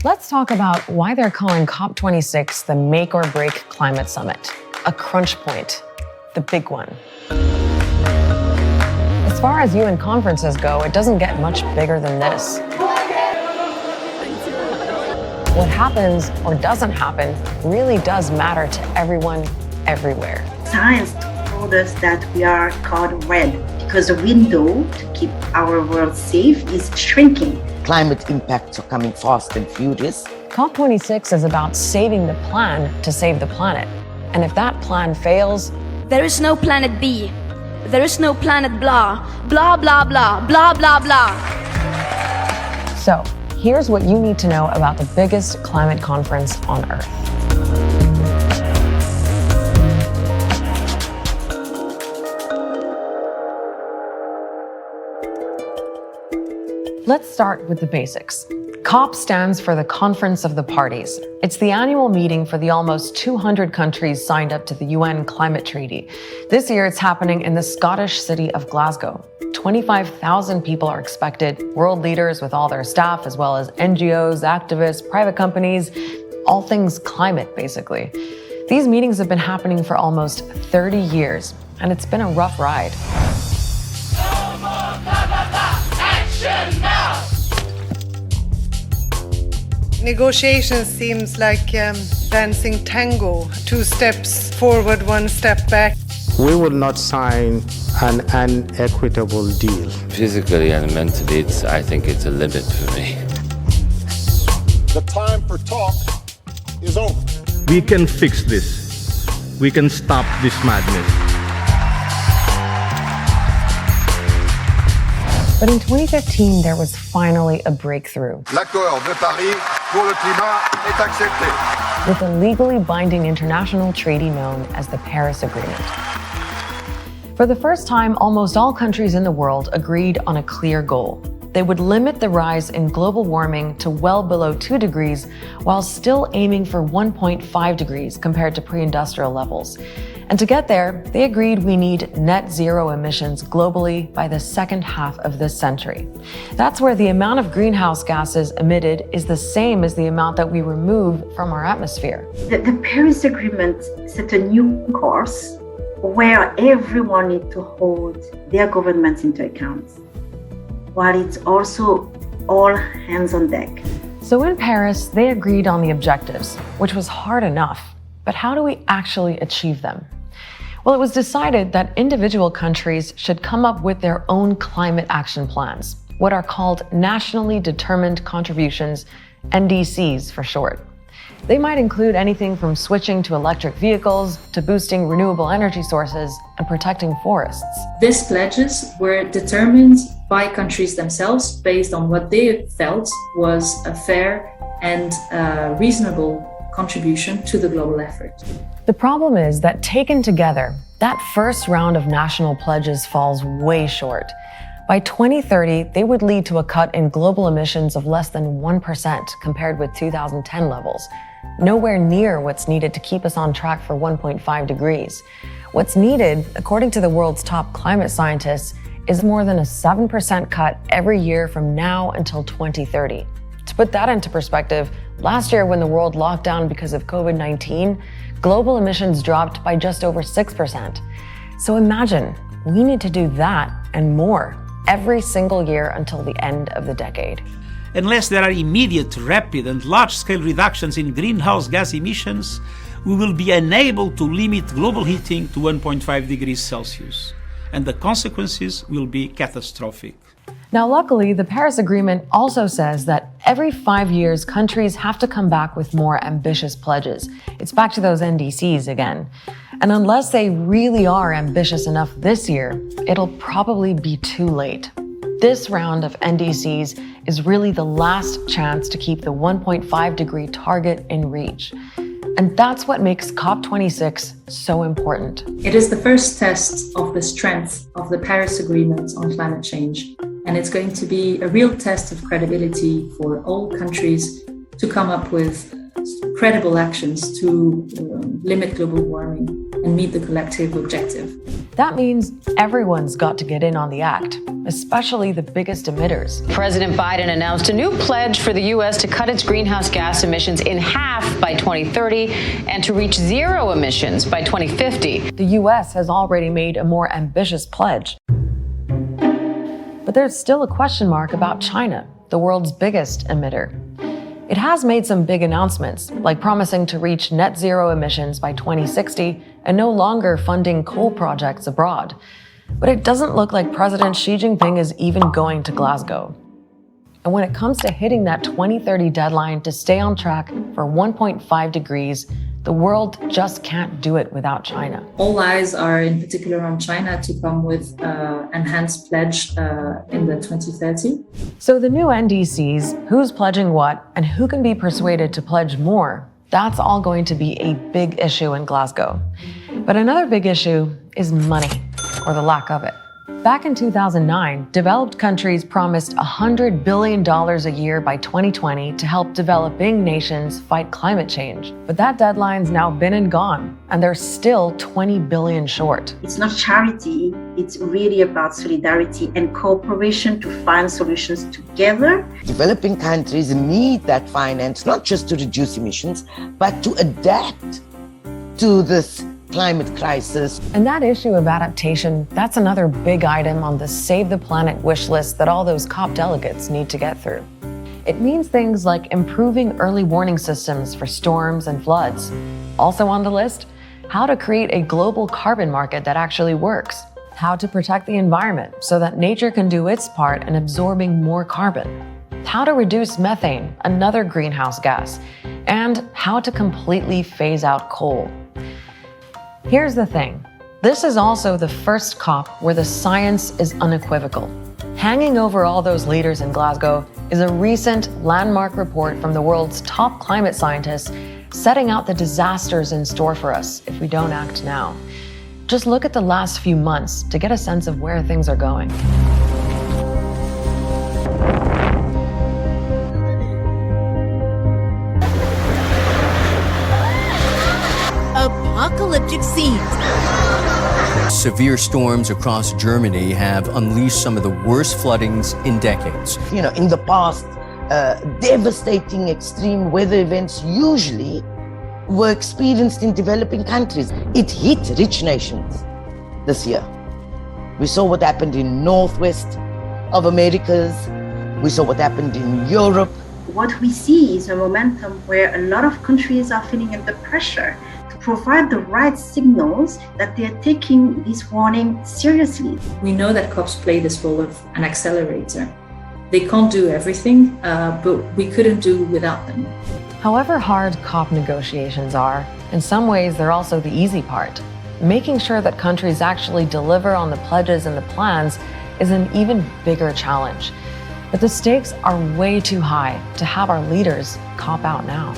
Let's talk about why they're calling COP26 the make or break climate summit, a crunch point, the big one. As far as UN conferences go, it doesn't get much bigger than this. What happens or doesn't happen really does matter to everyone, everywhere. Science told us that we are code red because the window to keep our world safe is shrinking. Climate impacts are coming fast and furious. COP26 is about saving the plan to save the planet. And if that plan fails, there is no planet B. There is no planet blah, blah, blah, blah, blah, blah, blah. So, here's what you need to know about the biggest climate conference on Earth. Let's start with the basics. COP stands for the Conference of the Parties. It's the annual meeting for the almost 200 countries signed up to the UN Climate Treaty. This year, it's happening in the Scottish city of Glasgow. 25,000 people are expected, world leaders with all their staff, as well as NGOs, activists, private companies, all things climate, basically. These meetings have been happening for almost 30 years, and it's been a rough ride. No more blah, blah, blah. Action now! Negotiations seems like dancing tango, 2 steps forward, 1 step back. We will not sign an unequitable deal. Physically and mentally, I think it's a limit for me. The time for talk is over. We can fix this. We can stop this madness. But in 2015, there was finally a breakthrough. L'accord de Paris pour le climat est accepté. With a legally binding international treaty known as the Paris Agreement. For the first time, almost all countries in the world agreed on a clear goal. They would limit the rise in global warming to well below 2 degrees while still aiming for 1.5 degrees compared to pre-industrial levels. And to get there, they agreed we need net zero emissions globally by the second half of this century. That's where the amount of greenhouse gases emitted is the same as the amount that we remove from our atmosphere. The Paris Agreement set a new course where everyone needs to hold their governments into account, while it's also all hands on deck. So in Paris, they agreed on the objectives, which was hard enough. But how do we actually achieve them? Well, it was decided that individual countries should come up with their own climate action plans, what are called nationally determined contributions, NDCs for short. They might include anything from switching to electric vehicles to boosting renewable energy sources and protecting forests. These pledges were determined by countries themselves based on what they felt was a fair and reasonable contribution to the global effort. The problem is that taken together, that first round of national pledges falls way short. By 2030, they would lead to a cut in global emissions of less than 1% compared with 2010 levels. Nowhere near what's needed to keep us on track for 1.5 degrees. What's needed, according to the world's top climate scientists, is more than a 7% cut every year from now until 2030. To put that into perspective, last year when the world locked down because of COVID-19, global emissions dropped by just over 6%. So imagine, we need to do that and more every single year until the end of the decade. Unless there are immediate, rapid and large-scale reductions in greenhouse gas emissions, we will be unable to limit global heating to 1.5 degrees Celsius, and the consequences will be catastrophic. Now, luckily, the Paris Agreement also says that every 5 years, countries have to come back with more ambitious pledges. It's back to those NDCs again. And unless they really are ambitious enough this year, it'll probably be too late. This round of NDCs is really the last chance to keep the 1.5 degree target in reach. And that's what makes COP26 so important. It is the first test of the strength of the Paris Agreement on climate change. And it's going to be a real test of credibility for all countries to come up with credible actions to limit global warming and meet the collective objective. That means everyone's got to get in on the act, especially the biggest emitters. President Biden announced a new pledge for the U.S. to cut its greenhouse gas emissions in half by 2030 and to reach zero emissions by 2050. The U.S. has already made a more ambitious pledge. But there's still a question mark about China, the world's biggest emitter. It has made some big announcements, like promising to reach net zero emissions by 2060 and no longer funding coal projects abroad. But it doesn't look like President Xi Jinping is even going to Glasgow. And when it comes to hitting that 2030 deadline to stay on track for 1.5 degrees, the world just can't do it without China. All eyes are in particular on China to come with enhanced pledge in the 2030. So the new NDCs, who's pledging what, and who can be persuaded to pledge more, that's all going to be a big issue in Glasgow. But another big issue is money, or the lack of it. Back in 2009, developed countries promised $100 billion a year by 2020 to help developing nations fight climate change. But that deadline's now been and gone, and they're still 20 billion short. It's not charity, it's really about solidarity and cooperation to find solutions together. Developing countries need that finance, not just to reduce emissions, but to adapt to this climate crisis. And that issue of adaptation, that's another big item on the Save the Planet wish list that all those COP delegates need to get through. It means things like improving early warning systems for storms and floods. Also on the list, how to create a global carbon market that actually works. How to protect the environment so that nature can do its part in absorbing more carbon. How to reduce methane, another greenhouse gas. And how to completely phase out coal. Here's the thing. This is also the first COP where the science is unequivocal. Hanging over all those leaders in Glasgow is a recent landmark report from the world's top climate scientists setting out the disasters in store for us if we don't act now. Just look at the last few months to get a sense of where things are going. Apocalyptic scenes. Severe storms across Germany have unleashed some of the worst floodings in decades. You know, in the past, devastating extreme weather events usually were experienced in developing countries. It hit rich nations this year. We saw what happened in northwest of Americas. We saw what happened in Europe. What we see is a momentum where a lot of countries are feeling under pressure to provide the right signals that they're taking this warning seriously. We know that COPs play this role of an accelerator. They can't do everything, but we couldn't do without them. However hard COP negotiations are, in some ways they're also the easy part. Making sure that countries actually deliver on the pledges and the plans is an even bigger challenge. But the stakes are way too high to have our leaders cop out now.